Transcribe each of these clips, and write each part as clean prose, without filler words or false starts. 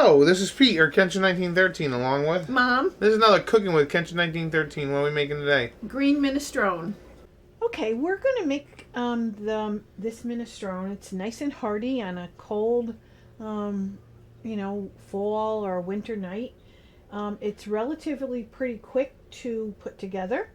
Hello, this is Pete, or Kenshin1913, along with... Mom. This is another Cooking with Kenshin1913. What are we making today? Green Minestrone. Okay, we're going to make this minestrone. It's nice and hearty on a cold, fall or winter night. It's relatively pretty quick to put together.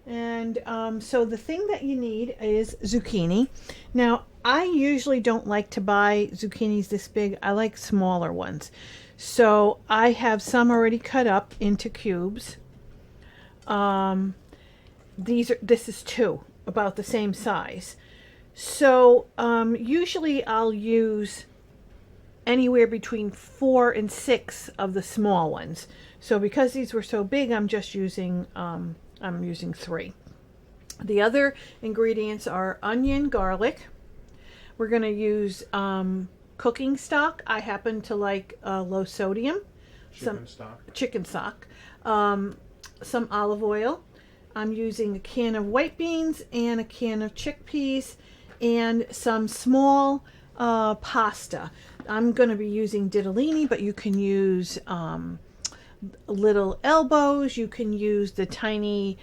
And so the thing that you need is zucchini. Now, I usually don't like to buy zucchinis this big. I like smaller ones. So I have some already cut up into cubes. This is two, about the same size. So usually I'll use anywhere between 4 and 6 of the small ones. So because these were so big, I'm just using I'm using 3. The other ingredients are onion, garlic. We're going to use cooking stock. I happen to like low sodium. Chicken stock. Some olive oil. I'm using a can of white beans and a can of chickpeas and some small pasta. I'm going to be using Ditalini, but you can use little elbows. You can use the tiny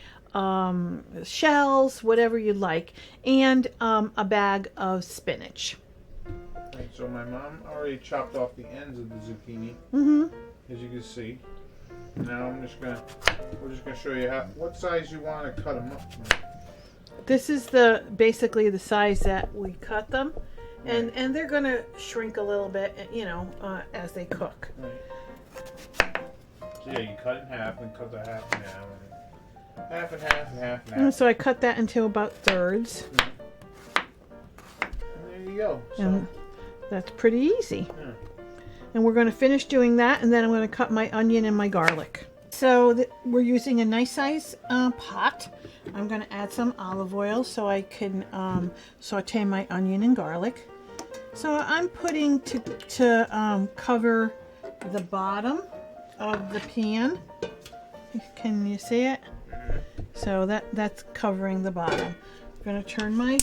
shells, whatever you like, and a bag of spinach. Right, so my mom already chopped off the ends of the zucchini, as you can see. Now we're just gonna show you what size you want to cut them up. This is basically the size that we cut them, and they're gonna shrink a little bit, as they cook. Right. So yeah, you cut it in half and cut the half in half. Half and half and half and half. So I cut that into about thirds. And there you go. So. And that's pretty easy. Yeah. And we're going to finish doing that, and then I'm going to cut my onion and my garlic. So we're using a nice size pot. I'm going to add some olive oil so I can saute my onion and garlic. So I'm putting to cover the bottom of the pan. Can you see it? So that's covering the bottom. I'm going to turn my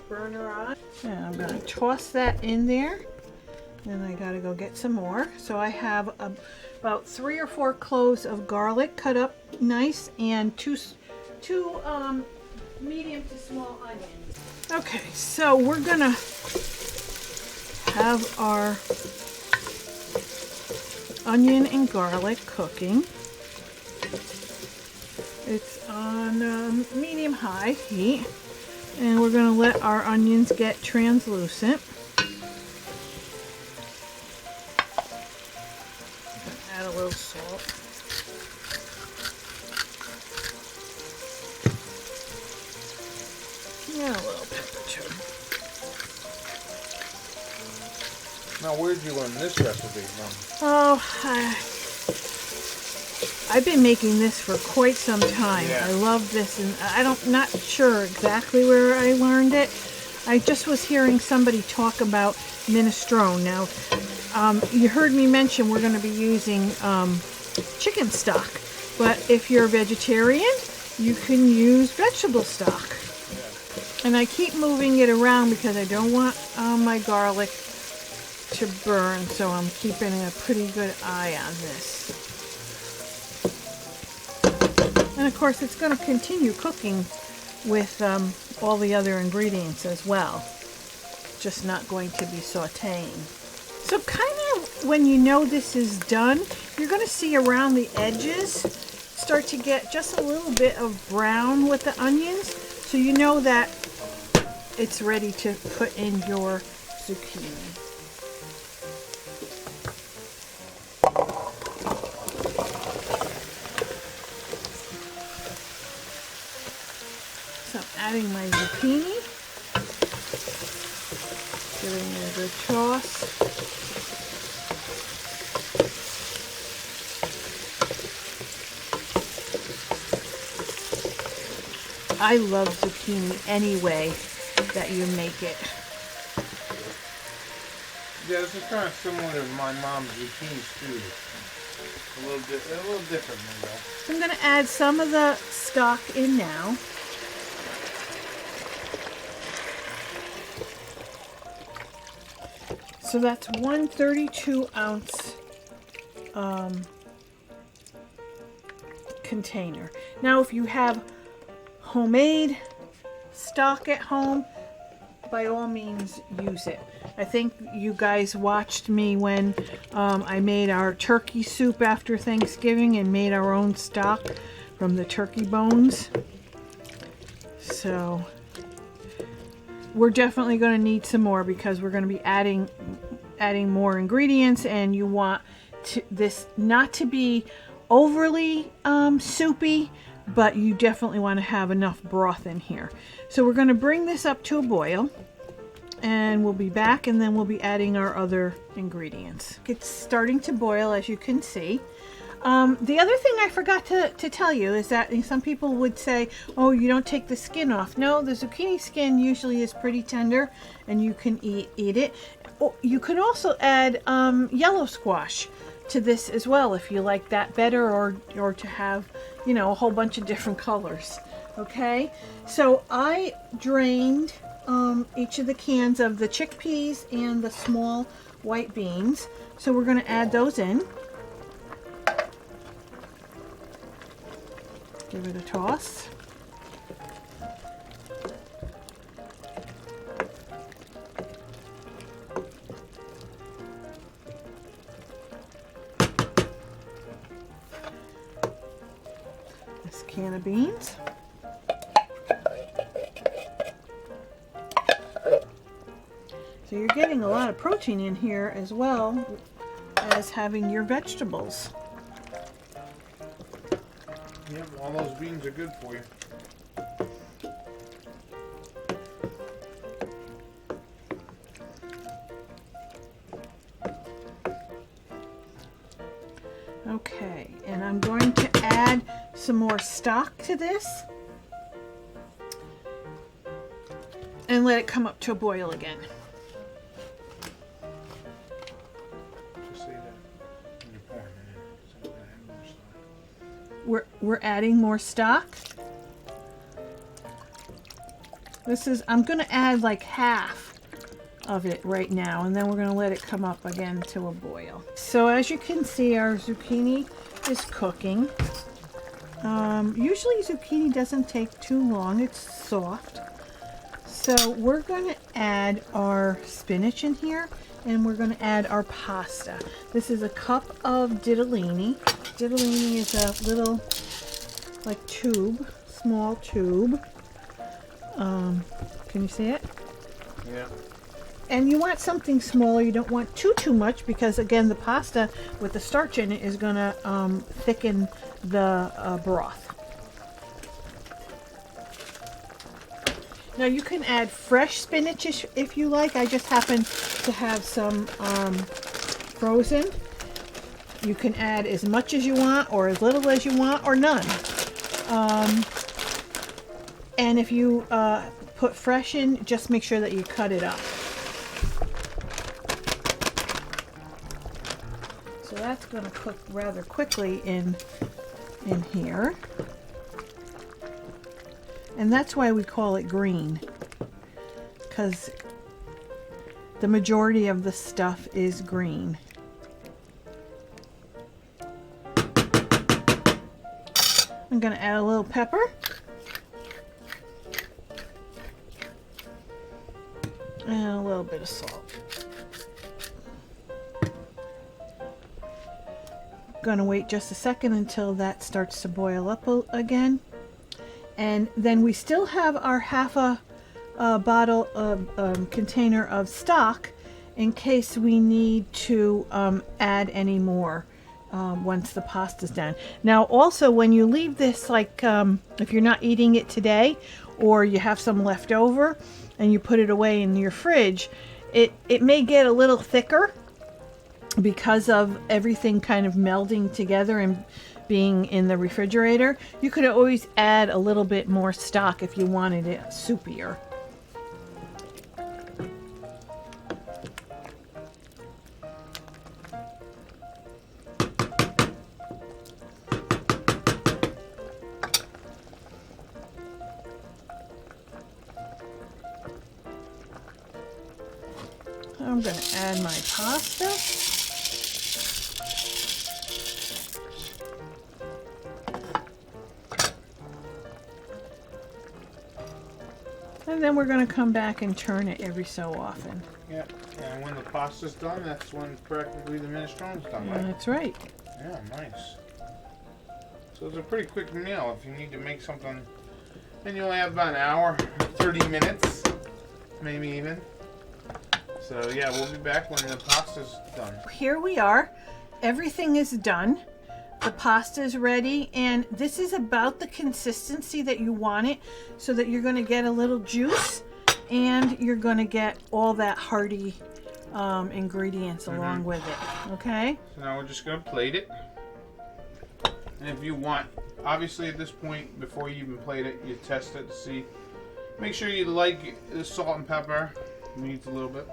burner on, and I'm going to toss that in there. Then I got to go get some more. So I have about 3 or 4 cloves of garlic cut up nice, and two medium to small onions. Okay, so we're going to have our onion and garlic cooking. It's on medium-high heat, and we're going to let our onions get translucent. Add a little salt. And a little pepper too. Now, where did you learn this recipe from? Oh, I've been making this for quite some time. Yeah. I love this, and I'm not sure exactly where I learned it. I just was hearing somebody talk about minestrone. Now, you heard me mention we're going to be using chicken stock, but if you're a vegetarian, you can use vegetable stock. And I keep moving it around because I don't want my garlic to burn, so I'm keeping a pretty good eye on this. And of course it's going to continue cooking with all the other ingredients as well, just not going to be sauteing. So kind of when you know this is done, you're going to see around the edges start to get just a little bit of brown with the onions, so you know that it's ready to put in your zucchini. So I'm adding my zucchini, giving it a good toss. I love zucchini any way that you make it. Yeah, this is kind of similar to my mom's zucchini stew. A little different, maybe. I'm going to add some of the stock in now. So that's one 32-ounce container. Now, if you have homemade stock at home, by all means use it. I think you guys watched me when I made our turkey soup after Thanksgiving and made our own stock from the turkey bones. So we're definitely going to need some more because we're going to be adding more ingredients, and you want this not to be overly soupy, but you definitely want to have enough broth in here. So we're going to bring this up to a boil, and we'll be back, and then we'll be adding our other ingredients. It's starting to boil, as you can see. The other thing I forgot to tell you is that some people would say, oh, you don't take the skin off. No, the zucchini skin usually is pretty tender and you can eat it. You could also add yellow squash to this as well if you like that better, or to have, you know, a whole bunch of different colors. Okay, so I drained each of the cans of the chickpeas and the small white beans. So we're going to add those in. Give it a toss. This can of beans. So you're getting a lot of protein in here as well as having your vegetables. Yep, all those beans are good for you. Okay, and I'm going to add some more stock to this and let it come up to a boil again. Just say that when you're pouring it in. So we're gonna add more stock. We're adding more stock. I'm going to add like half of it right now, and then we're going to let it come up again to a boil. So as you can see, our zucchini is cooking. Usually zucchini doesn't take too long. It's soft. So we're going to add our spinach in here, and we're going to add our pasta. This is a cup of ditalini. Ditalini is a little like tube, small tube. Can you see it? Yeah. And you want something smaller. You don't want too much, because again, the pasta with the starch in it is going to thicken the broth. Now you can add fresh spinach if you like. I just happen to have some frozen. You can add as much as you want, or as little as you want, or none. And if you put fresh in, just make sure that you cut it up. So that's going to cook rather quickly in here. And that's why we call it green, because the majority of the stuff is green. I'm going to add a little pepper. And a little bit of salt. Gonna wait just a second until that starts to boil up again. And then we still have our half a bottle of container of stock in case we need to add any more once the pasta's done. Now also, when you leave this, like if you're not eating it today, or you have some left over and you put it away in your fridge, it may get a little thicker because of everything kind of melding together and being in the refrigerator. You could always add a little bit more stock if you wanted it soupier. I'm going to add my pasta. And then we're going to come back and turn it every so often. Yeah, and when the pasta's done, that's when practically the minestrone's done, right? That's right. Yeah, nice. So it's a pretty quick meal if you need to make something. And you only have about an hour, 30 minutes, maybe even. So yeah, we'll be back when the pasta's done. Here we are. Everything is done. The pasta is ready, and this is about the consistency that you want it, so that you're going to get a little juice, and you're going to get all that hearty ingredients along with it. Okay? So now we're just going to plate it. And if you want, obviously at this point, before you even plate it, you test it to see. Make sure you like the salt and pepper. Needs a little bit.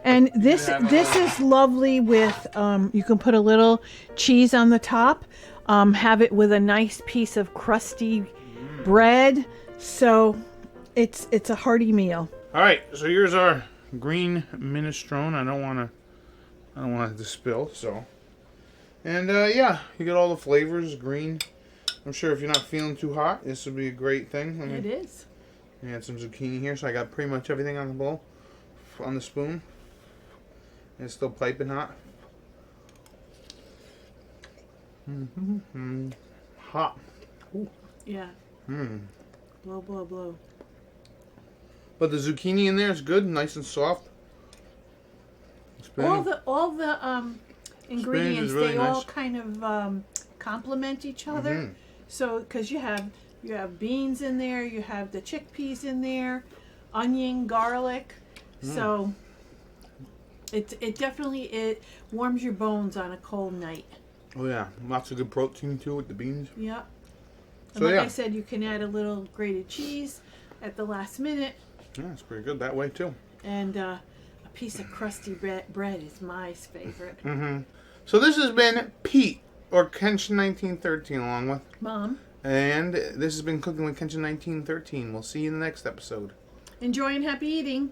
And this is lovely with, you can put a little cheese on the top, have it with a nice piece of crusty bread. So it's a hearty meal. All right, so here's our green minestrone. I don't want it to spill, so. And yeah, you get all the flavors, green. I'm sure if you're not feeling too hot, this would be a great thing. It is. I had some zucchini here, so I got pretty much everything on the bowl, on the spoon. And it's still piping hot. Hot. Ooh. Yeah. Blow, blow, blow. But the zucchini in there is good, nice and soft. All the ingredients, really they nice. all kind of complement each other. So, because you have beans in there, you have the chickpeas in there, onion, garlic. So it definitely warms your bones on a cold night. Oh yeah, lots of good protein too with the beans. Yeah. And So, like yeah. I said, you can add a little grated cheese at the last minute. Yeah, it's pretty good that way too. And a piece of crusty bread is my favorite. So this has been Pete, or Kenshin1913, along with Mom. And this has been Cooking with Kenshin1913. We'll see you in the next episode. Enjoy and happy eating.